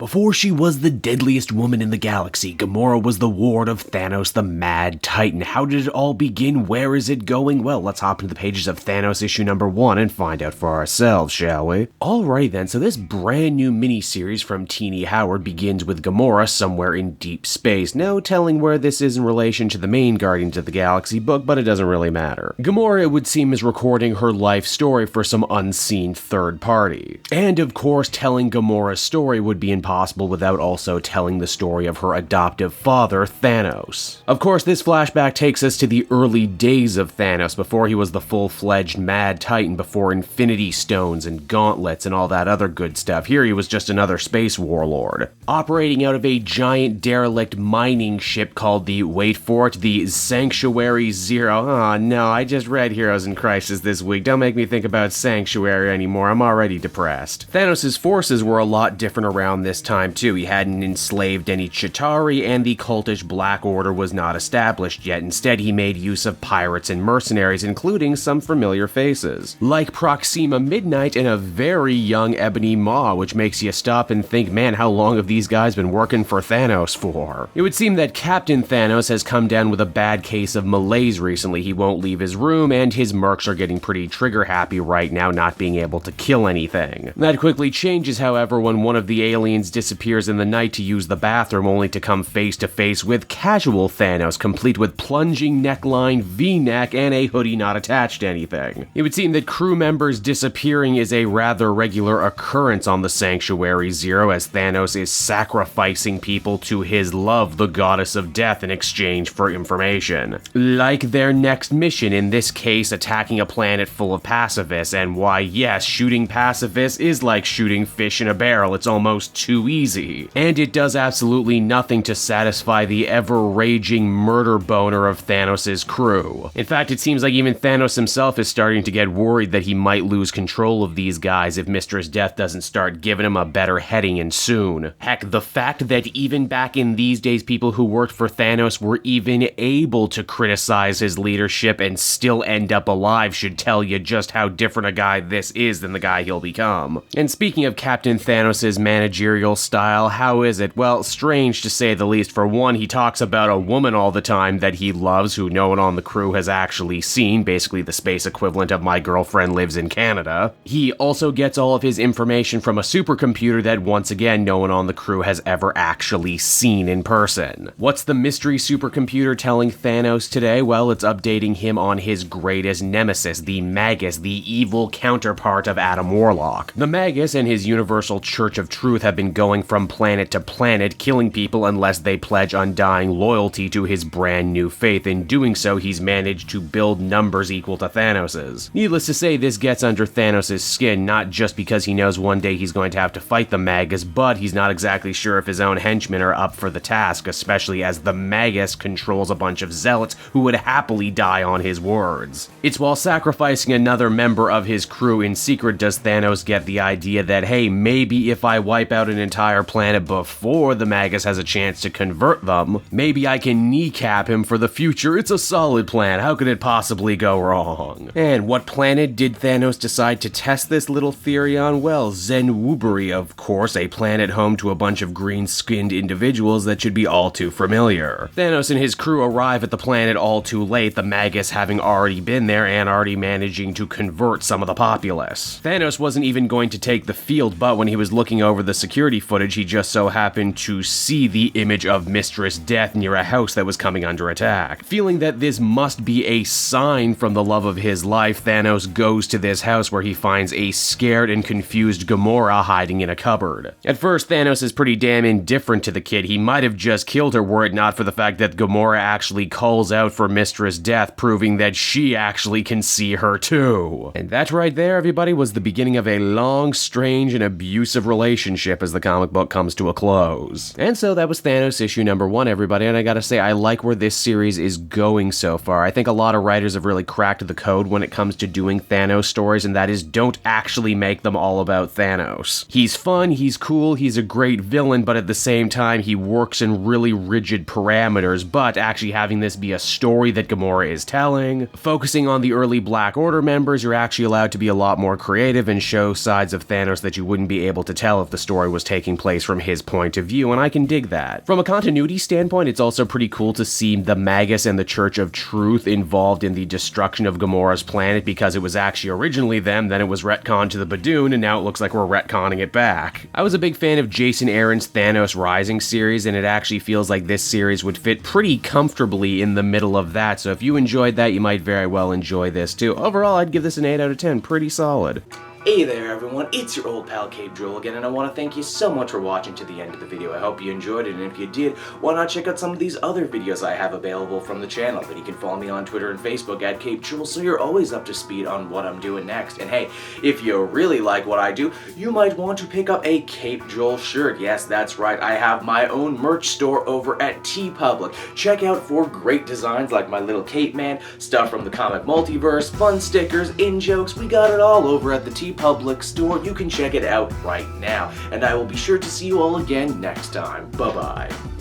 Before she was the deadliest woman in the galaxy, Gamora was the ward of Thanos the Mad Titan. How did it all begin? Where is it going? Well, let's hop into the pages of Thanos issue number 1 and find out for ourselves, shall we? Alright then, so this brand new miniseries from Tini Howard begins with Gamora somewhere in deep space. No telling where this is in relation to the main Guardians of the Galaxy book, but it doesn't really matter. Gamora, it would seem, is recording her life story for some unseen third party. And of course, telling Gamora's story would be impossible without also telling the story of her adoptive father, Thanos. Of course, this flashback takes us to the early days of Thanos, before he was the full-fledged Mad Titan, before Infinity Stones and gauntlets and all that other good stuff. Here he was just another space warlord, operating out of a giant derelict mining ship called the, wait for it, the Sanctuary Zero. Oh no, I just read Heroes in Crisis this week. Don't make me think about Sanctuary anymore, I'm already depressed. Thanos' forces were a lot different around this time too. He hadn't enslaved any Chitauri, and the cultish Black Order was not established yet. Instead, he made use of pirates and mercenaries, including some familiar faces, like Proxima Midnight and a very young Ebony Maw, which makes you stop and think, man, how long have these guys been working for Thanos for? It would seem that Captain Thanos has come down with a bad case of malaise recently. He won't leave his room, and his mercs are getting pretty trigger happy right now, not being able to kill anything. That quickly changes, however, when one of the aliens disappears in the night to use the bathroom, only to come face to face with casual Thanos, complete with plunging neckline, V-neck, and a hoodie not attached to anything. It would seem that crew members disappearing is a rather regular occurrence on the Sanctuary Zero, as Thanos is sacrificing people to his love, the goddess of death, in exchange for information. Like their next mission, in this case attacking a planet full of pacifists, and why yes, shooting pacifists is like shooting fish in a barrel, it's almost too easy. And it does absolutely nothing to satisfy the ever-raging murder boner of Thanos' crew. In fact, it seems like even Thanos himself is starting to get worried that he might lose control of these guys if Mistress Death doesn't start giving him a better heading in soon. Heck, the fact that even back in these days people who worked for Thanos were even able to criticize his leadership and still end up alive should tell you just how different a guy this is than the guy he'll become. And speaking of Captain Thanos' managerial style, how is it? Well, strange to say the least. For one, he talks about a woman all the time that he loves, who no one on the crew has actually seen, basically the space equivalent of my girlfriend lives in Canada. He also gets all of his information from a supercomputer that, once again, no one on the crew has ever actually seen in person. What's the mystery supercomputer telling Thanos today? Well, it's updating him on his greatest nemesis, the Magus, the evil counterpart of Adam Warlock. The Magus and his Universal Church of Truth have been going from planet to planet, killing people unless they pledge undying loyalty to his brand new faith. In doing so, he's managed to build numbers equal to Thanos's. Needless to say, this gets under Thanos' skin, not just because he knows one day he's going to have to fight the Magus, but he's not exactly sure if his own henchmen are up for the task, especially as the Magus controls a bunch of zealots who would happily die on his words. It's while sacrificing another member of his crew in secret does Thanos get the idea that, hey, maybe if I wipe out an entire planet before the Magus has a chance to convert them, maybe I can kneecap him for the future. It's a solid plan. How could it possibly go wrong? And what planet did Thanos decide to test this little theory on? Well, Zenwuberi, of course, a planet home to a bunch of green-skinned individuals that should be all too familiar. Thanos and his crew arrive at the planet all too late, the Magus having already been there and already managing to convert some of the populace. Thanos wasn't even going to take the field, but when he was looking over the security footage, he just so happened to see the image of Mistress Death near a house that was coming under attack. Feeling that this must be a sign from the love of his life, Thanos goes to this house where he finds a scared and confused Gamora hiding in a cupboard. At first, Thanos is pretty damn indifferent to the kid. He might have just killed her were it not for the fact that Gamora actually calls out for Mistress Death, proving that she actually can see her too. And that right there, everybody, was the beginning of a long, strange, and abusive relationship as the comic book comes to a close. And so that was Thanos issue number 1, everybody, and I gotta say, I like where this series is going so far. I think a lot of writers have really cracked the code when it comes to doing Thanos stories, and that is, don't actually make them all about Thanos. He's fun, he's cool, he's a great villain, but at the same time, he works in really rigid parameters, but actually having this be a story that Gamora is telling, focusing on the early Black Order members, you're actually allowed to be a lot more creative and show sides of Thanos that you wouldn't be able to tell if the story was taken taking place from his point of view, and I can dig that. From a continuity standpoint, it's also pretty cool to see the Magus and the Church of Truth involved in the destruction of Gamora's planet, because it was actually originally them, then it was retconned to the Badoon, and now it looks like we're retconning it back. I was a big fan of Jason Aaron's Thanos Rising series, and it actually feels like this series would fit pretty comfortably in the middle of that, so if you enjoyed that, you might very well enjoy this too. Overall, I'd give this an 8 out of 10, pretty solid. Hey there everyone, it's your old pal Cape Joel again, and I want to thank you so much for watching to the end of the video. I hope you enjoyed it, and if you did, why not check out some of these other videos I have available from the channel. But you can follow me on Twitter and Facebook at Cape Joel, so you're always up to speed on what I'm doing next. And hey, if you really like what I do, you might want to pick up a Cape Joel shirt. Yes, that's right, I have my own merch store over at TeePublic. Check out for great designs like my little Cape Man, stuff from the comic multiverse, fun stickers, in-jokes, we got it all over at the TeePublic store. You can check it out right now, and I will be sure to see you all again next time. Bye-bye.